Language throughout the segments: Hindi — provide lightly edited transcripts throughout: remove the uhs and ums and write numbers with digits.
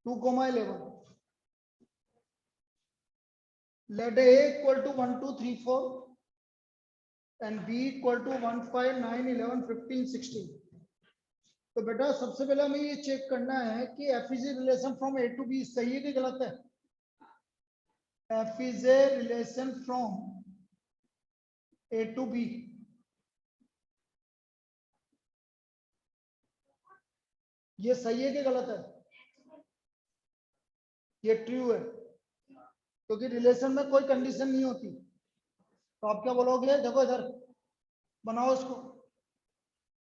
2,11. Let A equal to 1, 2, 3, 4 and B equal to 1, 5, 9, 11, 15, 16. तो बेटा सबसे पहले हमें ये चेक करना है कि F is a relation from A to B सही है कि गलत है. F is a relation from A to B. ये सही है कि गलत है? ये ट्रू है क्योंकि रिलेशन में कोई कंडीशन नहीं होती. तो आप क्या बोलोगे? देखो इधर बनाओ इसको.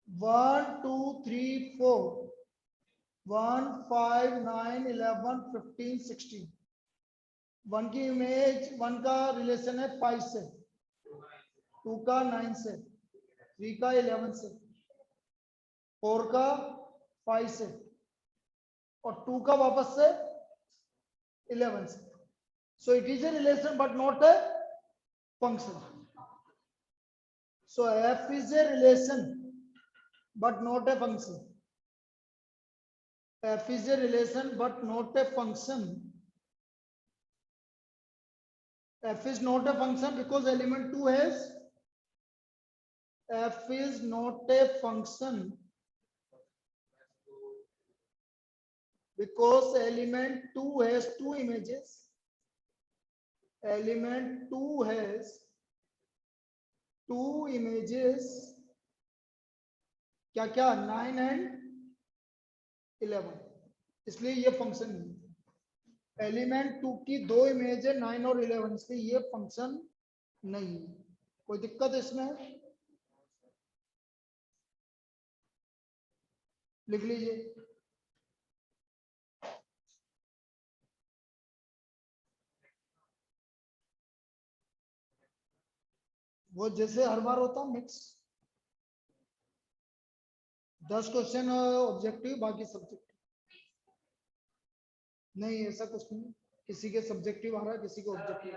1, 2, 3, 4 1, 5, 9, 11, 15, 16. 1 की इमेज 1 का रिलेशन है 5 से, 2 का 9 से, 3 का 11 से, 4 का 5 से और 2 का वापस से 11 से. So it is a relation but not a function. So F is a relation but not a function. F is a relation but not a function. F is not a function because element 2 has. F is not a function because element 2 has 2 images. Element 2 has 2 images. क्या क्या? 9 and 11. इसलिए ये फंक्शन नहीं. एलिमेंट 2 की 2 इमेज है 9 और 11, इसलिए ये फंक्शन नहीं है. कोई दिक्कत इसमें? लिख लीजिए. वो जैसे हर बार होता मिक्स. 10 क्वेश्चन ऑब्जेक्टिव, बाकी सब्जेक्टिव. नहीं ऐसा कुछ नहीं. किसी के सब्जेक्टिव आ रहा है, किसी को ऑब्जेक्टिव.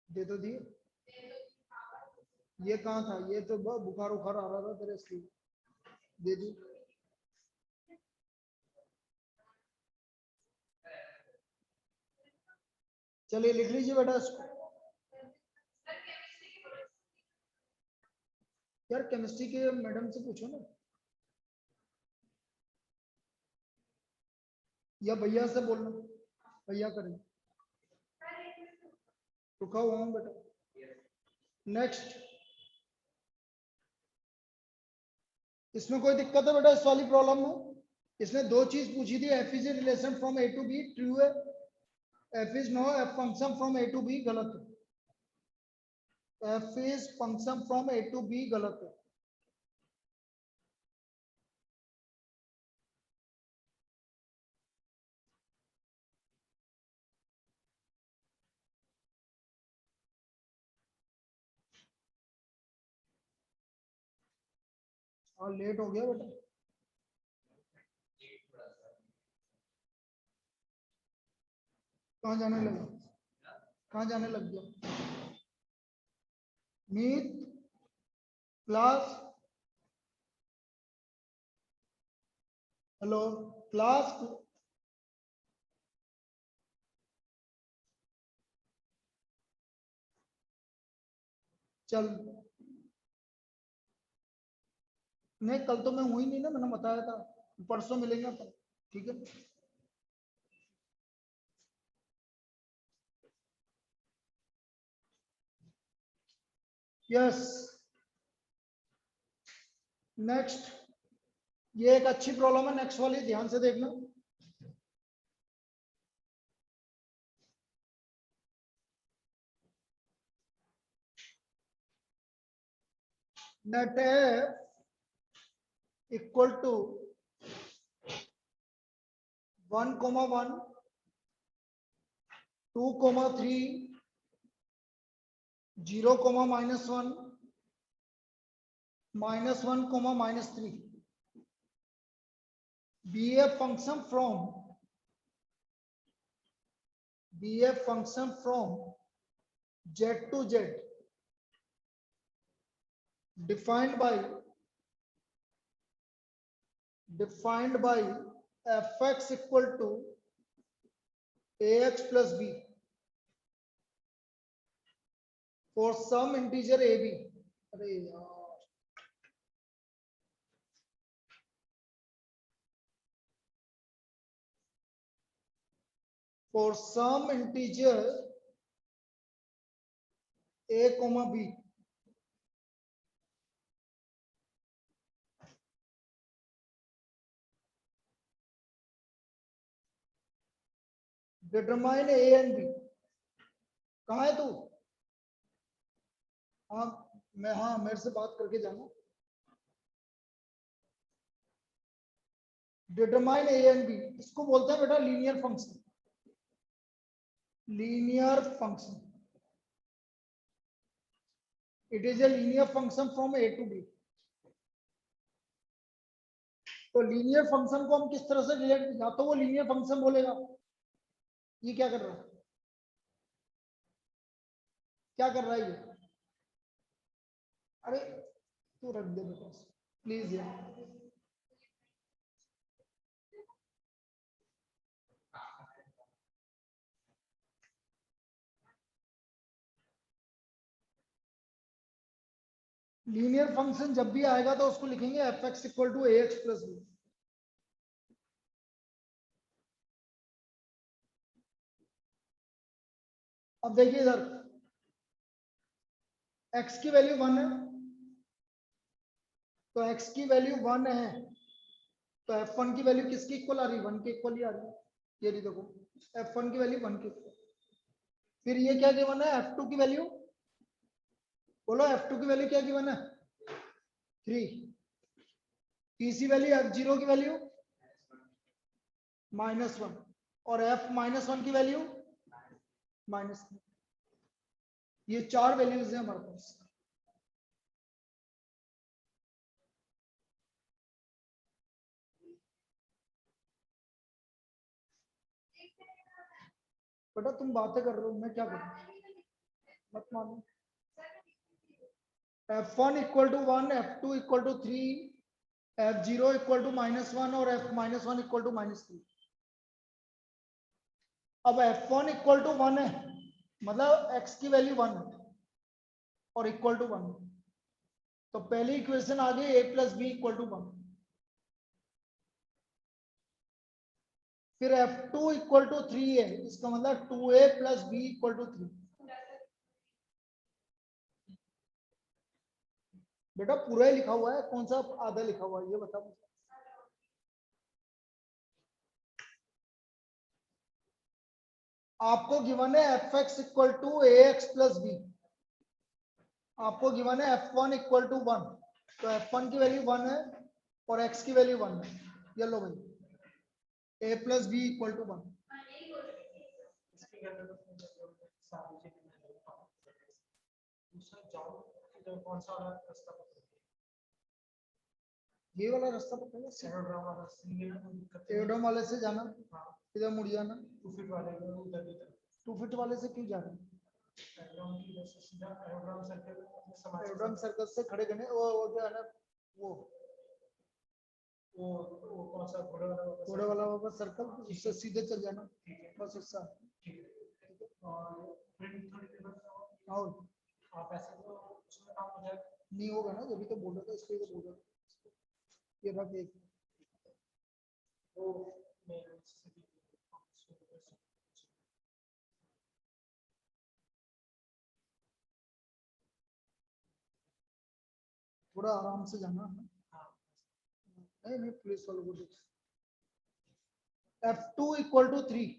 दे तो दिए. ये कहाँ था? ये तो बुखार उखार आ रहा था तेरे, इसलिए दे दी. चलिए लिख लीजिए बेटा इसको. यार केमिस्ट्री के मैडम से पूछो ना, या भैया से बोलना, भैया करेंगे. रुका हुआ हूँ बेटा. नेक्स्ट. इसमें कोई दिक्कत है बेटा इस वाली प्रॉब्लम में? इसने 2 चीज पूछी थी. F is a relation from A to B, true है. F is no F function from A to B, गलत है. F is function from A to B, गलत है. और लेट हो गया बेटा. कहाँ जाने लगा? कहाँ जाने लग गया? मीत क्लास. Hello class. चल नहीं, कल तो मैं हुई नहीं ना, मैंने बताया था. परसों मिलेंगे अपन, ठीक है. यस. नेक्स्ट. ये एक अच्छी प्रॉब्लम है, नेक्स्ट वाली ध्यान से देखना. Net F equal to 1,1 2,3 0, -1 -1, -3 be a function from Z to Z defined by defined by fx equal to ax plus b for some integer ab. अरे यार, for some integer a comma b, determine a and b. कहाँ है तू? हाँ हाँ मेरे से बात करके जाना. डिटरमाइन ए एंड बी, इसको बोलते हैं बेटा linear function. Linear function, it is a linear function from A to B. तो लीनियर फंक्शन को हम किस तरह से रिलेट, या तो वो लीनियर फंक्शन बोलेगा. ये क्या कर रहा है, क्या कर रहा है ये? अरे तू रख दे बेटा प्लीज यार. लीनियर फंक्शन जब भी आएगा तो उसको लिखेंगे F X equal to A X plus B. अब देखिए इधर x की वैल्यू 1 है, तो x की वैल्यू 1 है, तो f1 की वैल्यू किसकी इक्वल आ रही है? 1 के इक्वल ही आ रही है. ये नहीं देखो, f1 की वैल्यू 1 के इक्वल. फिर ये क्या गिवन है? f2 की वैल्यू, बोलो f2 की वैल्यू क्या गिवन है? 3. तीसरी वैल्यू f0 की वैल्यू -1 और f-1 की वैल्यू -1. ये 4 वैल्यूज है हमारे पास. बेटा तुम बातें कर रहे हो, मैं क्या करूं? मत मानो. f1 equal to 1, f2 equal to 3, f0 equal to -1 और f-1 इक्वल टू -3. अब f1 इक्वल टू 1 है, मतलब x की वैल्यू 1 है और इक्वल टू 1, तो पहली इक्वेशन आ गई a plus B equal to 1. फिर f2 इक्वल टू 3 है, इसका मतलब 2a plus B equal to 3. बेटा पूरा ही लिखा हुआ है, कौन सा आधा लिखा हुआ है ये बता मुझे. आपको गिवन है F X equal to A X plus B, आपको गिवन है f1 इक्वल टू 1, तो f1 की वैल्यू 1 है और x की वैल्यू 1 है. ये लो भाई, a plus B equal to 1. ये वाला रास्ता पकड़ना, एरोड्रम वाले से जाना, इधर मुड़ जाना. 2 फीट वाले से क्यों जाना? एरोड्रम सर्कल से खड़े करने, वो जो है ना, वो कौन सा घोड़े वाला सर्कल, उससे सीधे चल जाना बस उससे. और नहीं होगा ना, जब भी तो बोल रहा था, इसलिए तो बोल रहा था. ये रख एक, थोड़ा आराम से जाना. नहीं पुलिस वालों को देख. f2 इक्वल टू 3,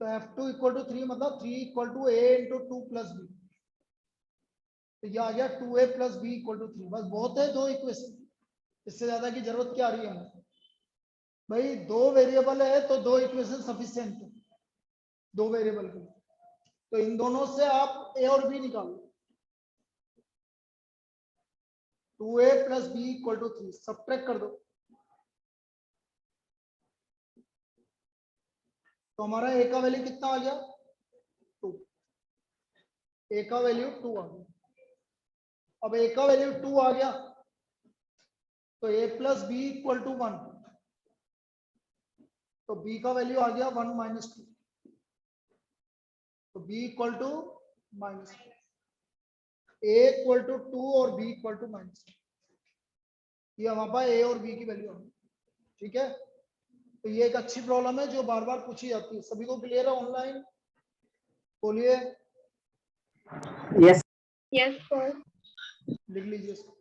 तो f2 इक्वल टू 3 मतलब 3 equal to a into 2 plus B, तो ये आ गया 2a plus B equal to 3. बस बहुत है 2 इक्वेशन, इससे ज्यादा की जरूरत क्या आ रही है हमें भाई? 2 वेरिएबल है तो 2 इक्वेशन सफिशिएंट है 2 वेरिएबल के लिए. तो इन दोनों से आप a और b निकालो. 2a plus B equal to 3, subtract कर दो, तो हमारा a का वैल्यू कितना आ गया? 2. a का वैल्यू 2 आ गया. अब a का वैल्यू 2 आ गया, तो a plus B equal to 1, तो b का वैल्यू आ गया 1 माइनस 2, तो b equal to minus, a equal to 2 और b इक्वल टू माइनस, ये हमारे पास a और b की वैल्यू है। ठीक है, तो ये एक अच्छी प्रॉब्लम है जो बार बार पूछी जाती है। सभी को क्लियर है? ऑनलाइन बोलिए। Yes yes sir. लिख लीजिए इसको।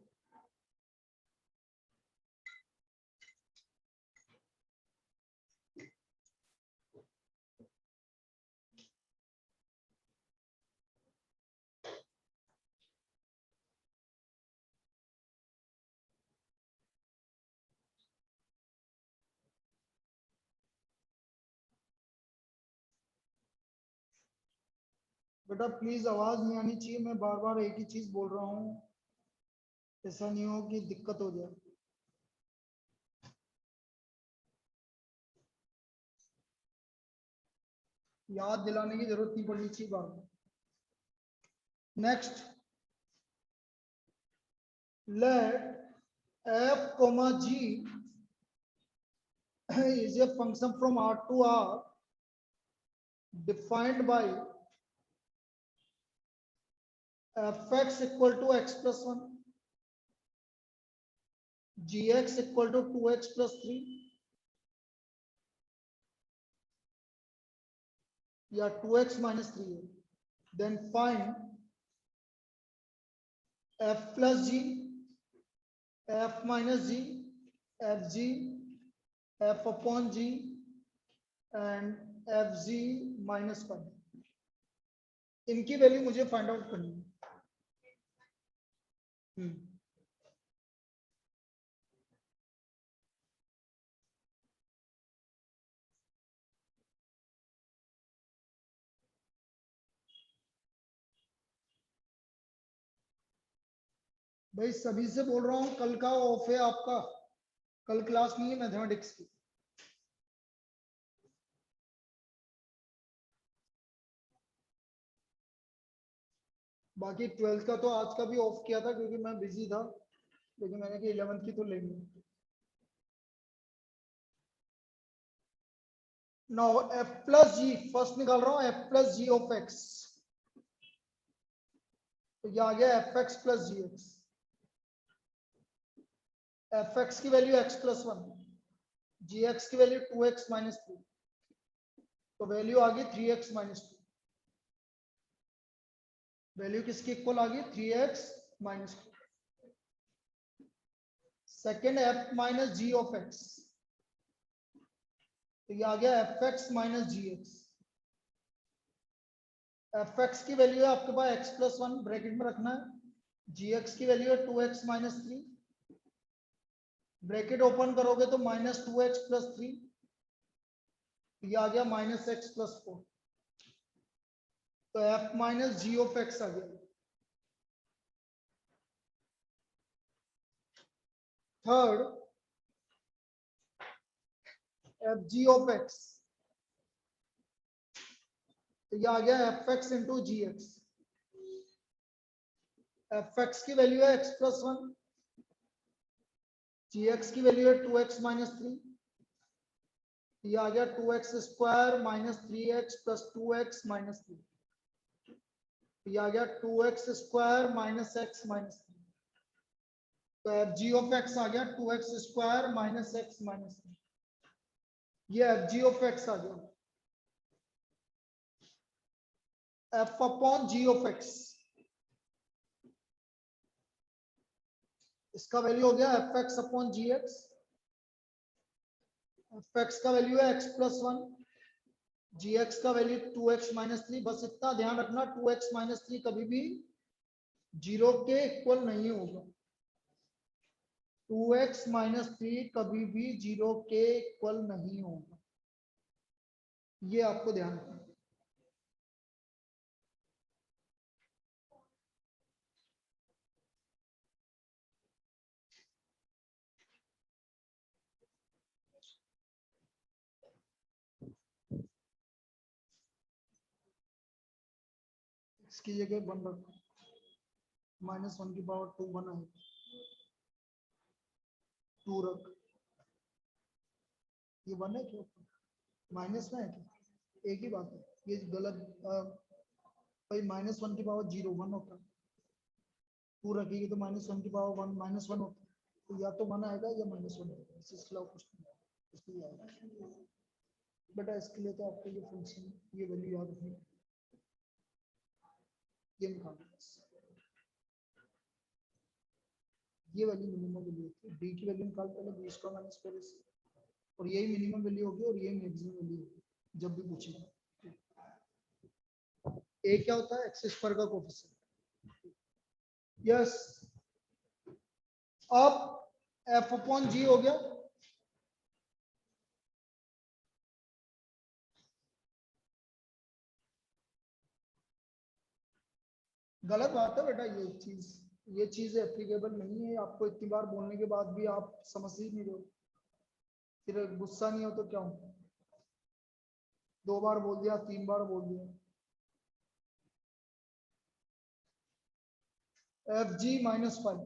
बेटा प्लीज आवाज नहीं आनी चाहिए, मैं बार बार एक ही चीज बोल रहा हूँ, ऐसा नहीं हो कि दिक्कत हो जाए। याद दिलाने की जरूरत नहीं पड़नी चाहिए बार बार। Next, let f comma g is a function from R to R defined by fx equal to x plus 1, gx equal to 2x plus 3 या 2x minus 3 है, then find f plus g, f minus g, fg, f upon g and fg minus 1। इनकी वैल्यू मुझे फाइंड आउट करनी है। भाई सभी से बोल रहा हूँ, कल का ऑफ है आपका, कल क्लास नहीं है मैथमेटिक्स की। बाकी 12th का तो आज का भी ऑफ किया था क्योंकि मैं बिजी था, लेकिन मैंने कि 11th की तो लेंगे। Now f plus G first निकाल रहा हूँ, f plus G of x, तो ये आ गया F X plus G X. F X की वैल्यू x प्लस 1, जी एक्स की वैल्यू 2x माइनस 3, तो वैल्यू आ गई 3x माइनस 2। वैल्यू किसकी इक्वल आ गई? 3x minus 2। Second f minus G of x, तो ये आ गया F X minus G X. F X की वैल्यू है आपके पास x प्लस 1 ब्रैकेट में रखना है, जी एक्स की वैल्यू है 2x माइनस 3, ब्रैकेट ओपन करोगे तो माइनस 2x प्लस 3, ये आ गया माइनस x प्लस 4, तो f minus G of x आ गया। Third, F G of x, तो ये आ गया F X into G X. F X की वैल्यू है x प्लस 1, जी एक्स की वैल्यू है 2x माइनस 3, ये आ गया 2x square minus 3x plus 2x minus 3, ये आ गया 2x square minus x minus 3, तो एफ जी ऑफ x आ गया 2x square minus x minus 3, ये एफ जी ऑफ x आ गया। F upon G of x, इसका वैल्यू हो गया F X upon G X. F X का वैल्यू है x प्लस 1, जी एक्स का वैल्यू 2x माइनस 3। बस इतना ध्यान रखना 2x माइनस 3 कभी भी 0 के इक्वल नहीं होगा, 2x माइनस 3 कभी भी 0 के इक्वल नहीं होगा, ये आपको ध्यान रखना। इसकी जगह 1 रखो, -1 की पावर 2 बना है। 2 रख, ये 1 है क्या, माइनस में है क्या, एक ही बात है, ये गलत भाई, -1 की पावर 0 1 होता है, 2 रखेगी तो -1 की पावर 1 -1 होता है, तो या तो 1 आएगा या -1 आएगा, इसके अलावा कुछ नहीं इसलिए आएगा। बेटा इसके लिए तो आपको ये फंक्शन, ये वैल्यू याद रखनी, ये निकालना, ये वैल्यू मिनिमम वैल्यू होती है, डी की वैल्यू निकाल पहले, बी स्क्वायर माइनस 4ac, और यही मिनिमम वैल्यू होगी और यही मैक्सिमम वैल्यू होगी जब भी पूछेगा। ए क्या होता है, एक्स स्क्वायर का कोफिशिएंट। यस, अब एफ अपॉन जी हो गया, गलत बात है बेटा, ये चीज एप्लीकेबल नहीं है, आपको इतनी बार बोलने के बाद भी आप समझ ही नहीं रहे हो, फिर गुस्सा नहीं हो तो क्या हो, 2 बार बोल दिया, 3 बार बोल दिया। एफ जी -5,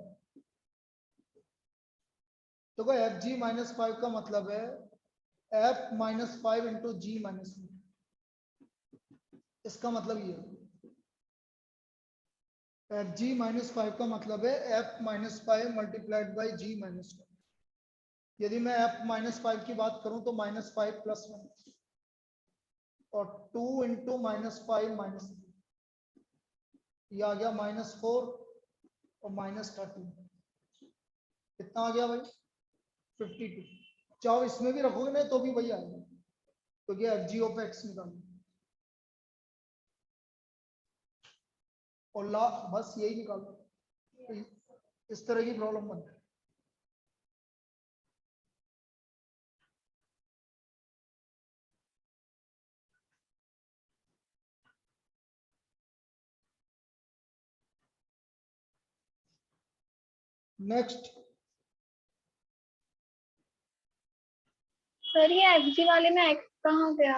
देखो एफ जी -5 का मतलब है एफ -5 इंटू जी -1, इसका मतलब ये है, एफ जी -5 का मतलब है एफ -5 मल्टीप्लाइड बाई जी -1। यदि मैं एफ -5 की बात करूं तो -5 + 1 और 2 इंटू -5 -3, ये आ गया -4 और -13, कितना आ गया भाई, 52। चाहो इसमें भी रखोगे ना तो भी वही आएगा, क्योंकि एफ जी ऑफ एक्स निकालना, और ला बस यही निकालो, तो इस तरह की प्रॉब्लम बनती है। नेक्स्ट, सर ये एफजी वाले में एक्स कहाँ गया?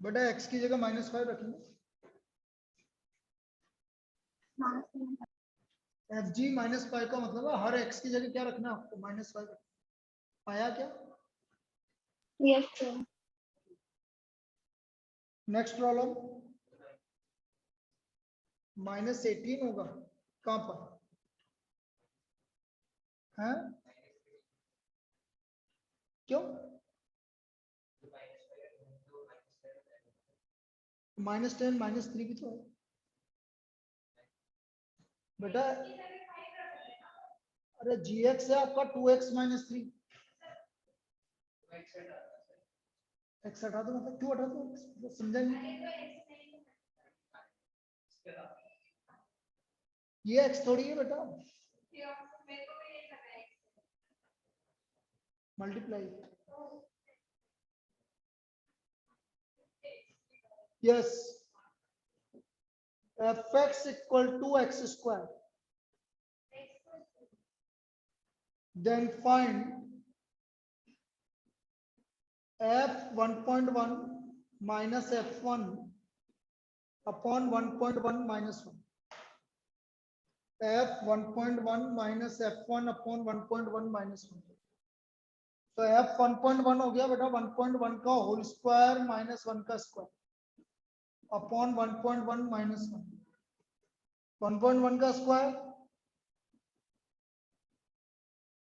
बेटा एक्स की जगह -5 रखेंगे, हाँ एफ जी -5 का मतलब है हर एक्स की जगह क्या रखना है आपको, -5 आया क्या। Yes sir. नेक्स्ट प्रॉब्लम, -18 होगा, कहां पर है, क्यों, -10 -3 भी तो है बेटा, अरे जी एक्स है आपका 2x -3, एक्स हटा दो, मतलब क्यों हटा दो, मतलब समझा नहीं, ये एक्स थोड़ी है बेटा, multiply, yes, fx equal to x², then find f 1.1 minus f1 upon 1.1 minus 1, f 1.1 minus f1 upon 1.1 minus 1, तो f 1.1 हो गया बेटा 1.1 का होल स्क्वायर -1 का स्क्वायर अपॉन 1.1 -1, 1.1 का स्क्वायर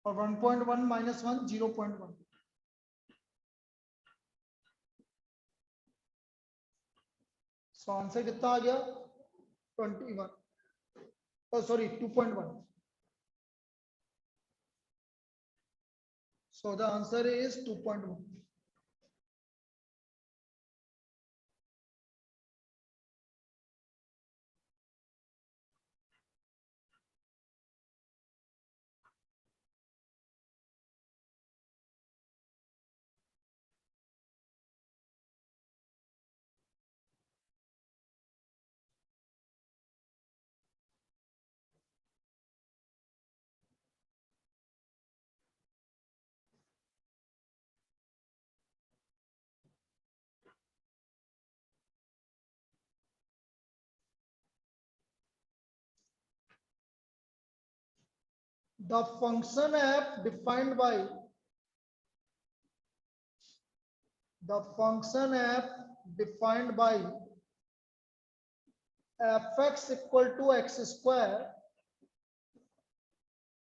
और 1.1 -1 0.1, सो आंसर कितना आ गया 21, sorry 2.1, so the answer is 2.1। the function f defined by fx equal to x square,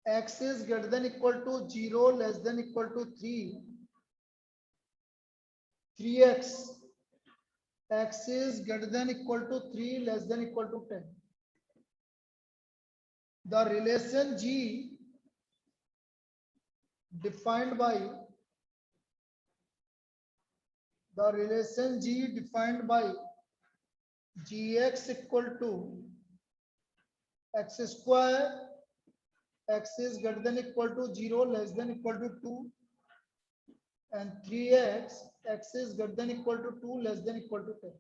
x is greater than equal to 0 less than equal to 3x, x is greater than equal to 3 less than equal to 10. The relation G defined by gx equal to x square, x is greater than equal to 0 less than equal to 2, and 3x, x is greater than equal to 2 less than equal to 10.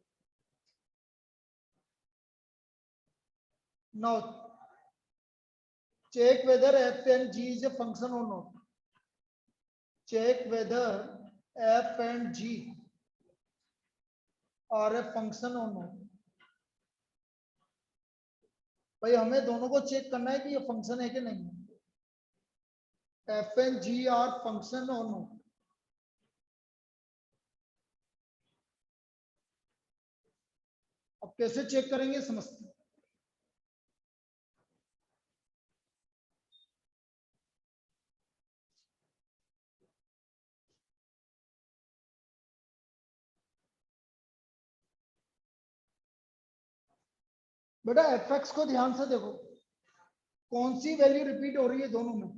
Now check whether f and g is a function or not. Check whether f and g are a function or not. भाई हमें दोनों को चेक करना है कि ये फंक्शन है कि नहीं. f and g are function or not. अब कैसे चेक करेंगे समझते हैं. बेटा fx को ध्यान से देखो, कौन सी वैल्यू रिपीट हो रही है दोनों में.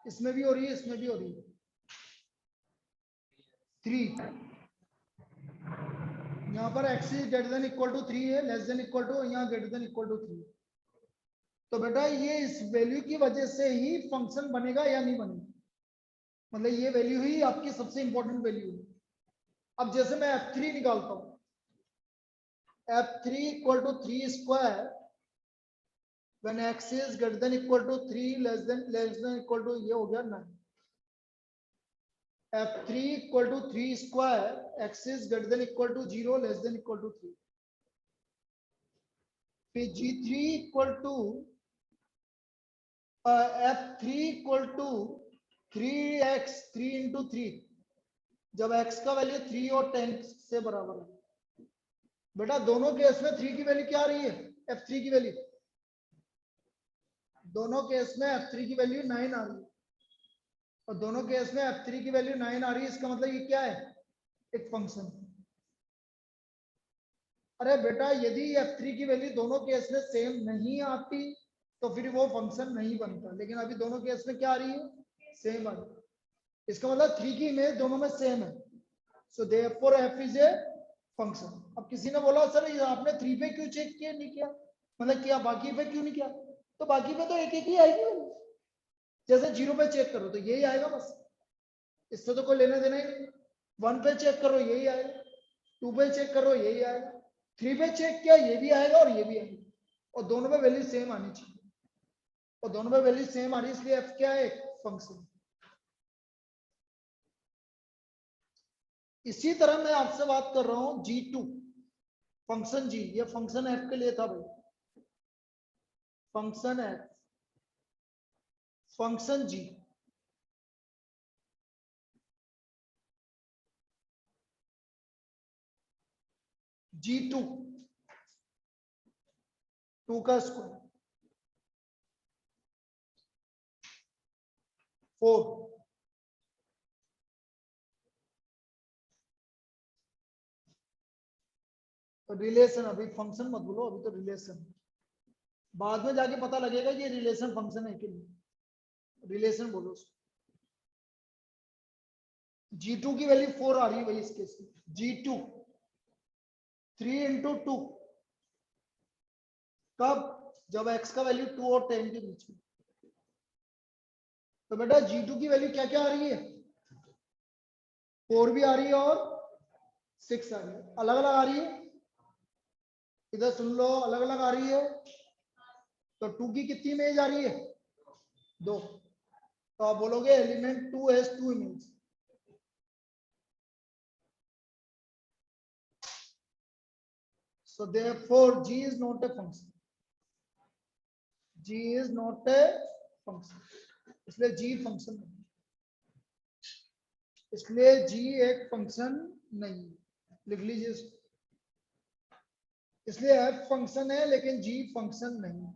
इसमें भी हो रही है, इसमें भी हो रही है. 3. यहाँ पर x is greater than equal to 3 है, लेस देन इक्वल टू, यहाँ ग्रेटर देन इक्वल टू 3. तो बेटा ये इस वैल्यू की वजह से ही फंक्शन बनेगा या नहीं बनेगा. मतलब ये वैल्यू ही आपकी सबसे इंपॉर्टेंट वैल्यू है. अब जैसे मैं f3 निकालता हूं, f3 equal to 3 square when x is greater than equal to 3 less than equal to, ये हो गया 9. f3 equal to 3 square, x is greater than equal to 0 less than equal to 3. फिर g3 equal to f3 equal to 3x, 3 into 3, जब x का वैल्यू 3 और 10 से बराबर है. बेटा दोनों केस में 3 की वैल्यू क्या आ रही है, f3 की वैल्यू. दोनों केस में f3 की वैल्यू 9 आ रही है, और दोनों केस में f3 की वैल्यू 9 आ रही है. इसका मतलब ये क्या है, एक फंक्शन. अरे बेटा यदि f3 की वैल्यू दोनों केस में सेम नहीं आती तो फिर वो फंक्शन नहीं बनता. लेकिन अभी दोनों केस में क्या आ रही है, सेम आ रही है. इसका मतलब 3 की इमेज दोनों में सेम है. So therefore f is a function. अब किसी ने बोला सर ये आपने 3 पे क्यों चेक किया, नहीं किया, मतलब किया, बाकी पे क्यों नहीं किया. तो बाकी पे तो एक एक ही आएगी. जैसे 0 पे चेक करो तो यही आएगा बस, इससे तो कोई लेना देना ही नहीं. 1 पे चेक करो यही आएगा, 2 पे चेक करो यही आएगा, 3 पे चेक किया ये भी आएगा और ये भी आएगा. और दोनों में वैल्यू सेम आनी चाहिए, और दोनों में वैल्यू सेम आ रही है, इसलिए f क्या है, एक फंक्शन. इसी तरह मैं आपसे बात कर रहा हूं g2, फंक्शन g. ये फंक्शन f के लिए था भाई, function f, function g. g2 2 का स्क्वायर 4. रिलेशन, अभी फंक्शन मत बोलो, अभी तो रिलेशन. बाद में जाके पता लगेगा ये रिलेशन फंक्शन है कि नहीं. रिलेशन बोलो. g2 की वैल्यू 4 आ रही है भाई इस केस में. g2 3 into 2, कब, जब x का वैल्यू 2 और 10 के बीच में. तो बेटा g2 की वैल्यू क्या क्या आ रही है, 4 भी आ रही है और 6 आ रही है. अलग अलग आ रही है, इधर सुन लो, अलग अलग आ रही है. तो 2 की कितनी इमेज आ रही है, 2. तो आप बोलोगे element 2 has 2 image. So therefore G is not a function. G is not a function. इसलिए जी फंक्शन नहीं, इसलिए जी एक फंक्शन नहीं, लिख लीजिए इसको। इसलिए एफ फंक्शन है लेकिन जी फंक्शन नहीं।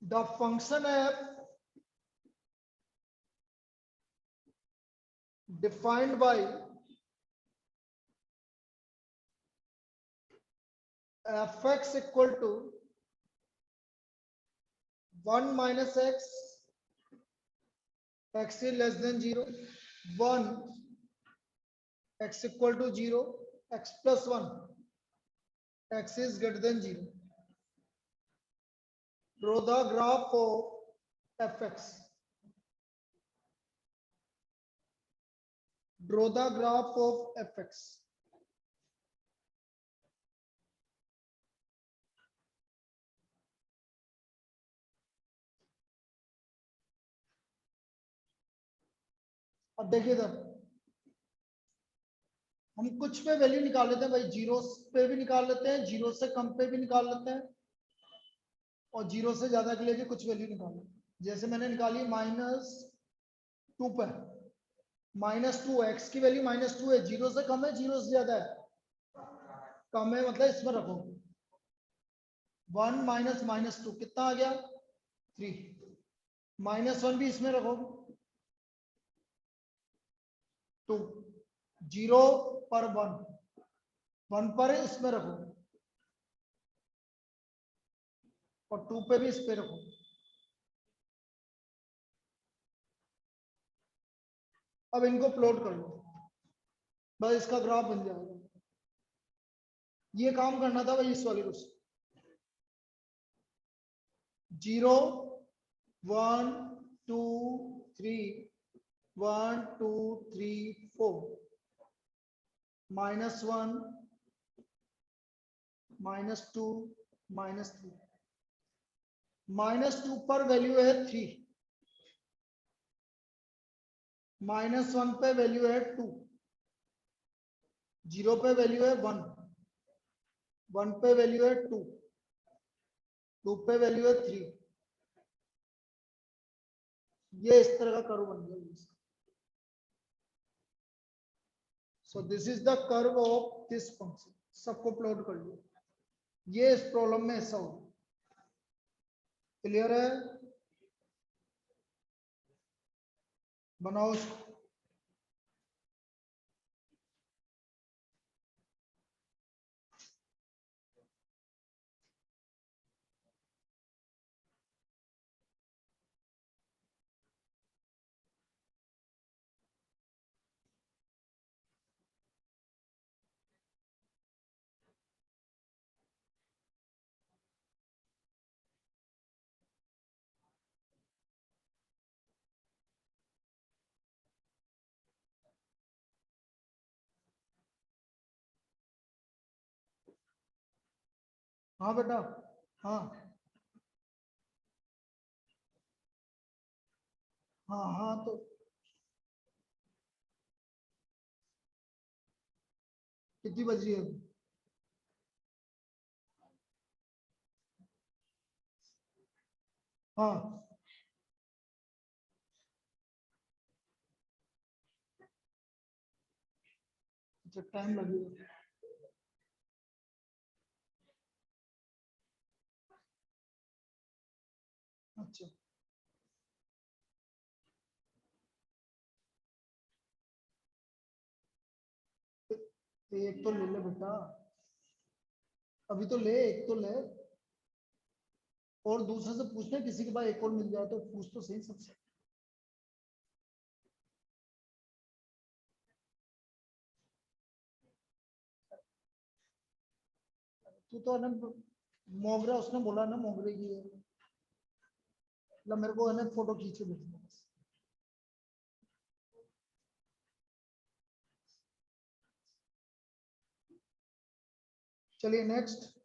The function F defined by fx equal to 1 minus x, x is less than 0, 1, x equal to 0, x plus 1, x is greater than 0. Draw the graph of fx. Draw the graph of fx. अब देखिए इधर हम कुछ पे वैल्यू निकाल लेते हैं भाई, जीरो पे भी निकाल लेते हैं, जीरो से कम पे भी निकाल लेते हैं, और जीरो से ज्यादा के लिए भी कुछ वैल्यू निकाल लेते हैं। जैसे मैंने निकाली -2 पे, -2, एक्स की वैल्यू -2 है, जीरो से कम है, जीरो से ज्यादा है, कम है मतलब इसमें रखो 1 माइनस -2 कितना आ गया 3, -1 भी इसमें रखो 2, 0 पर 1, 1 पर इसमें रखो और 2 पे भी इस पे रखो। अब इनको प्लॉट कर लो, बस इसका ग्राफ बन जाएगा। ये काम करना था भाई इस वाले को, 0 1 2 3 1 2 3 4, -1 -2 -3, -2 पर वैल्यू है 3, -1 पे वैल्यू है 2, 0 पे वैल्यू है 1, 1 पे वैल्यू है 2, 2 पे वैल्यू है 3। ये इस तरह का कर्व बन गया। So this is the curve of this function. सबको प्लॉट कर लो, ये इस प्रॉब्लम में ऐसा होगा। क्लियर है, बनाओ इसको। हाँ बेटा, हाँ हाँ हाँ, तो कितनी बज रही है? हाँ अच्छा टाइम लगेगा। अच्छा एक तो ले ले बेटा, अभी तो ले, एक तो ले, और दूसरे से पूछना, किसी के पास एक और मिल जाए तो पूछ तो सही सबसे। तू तो है ना मोगरा, उसने बोला ना मोगरे की है, मतलब मेरे को है ना फोटो खींच के भेजना बस। चलिए नेक्स्ट।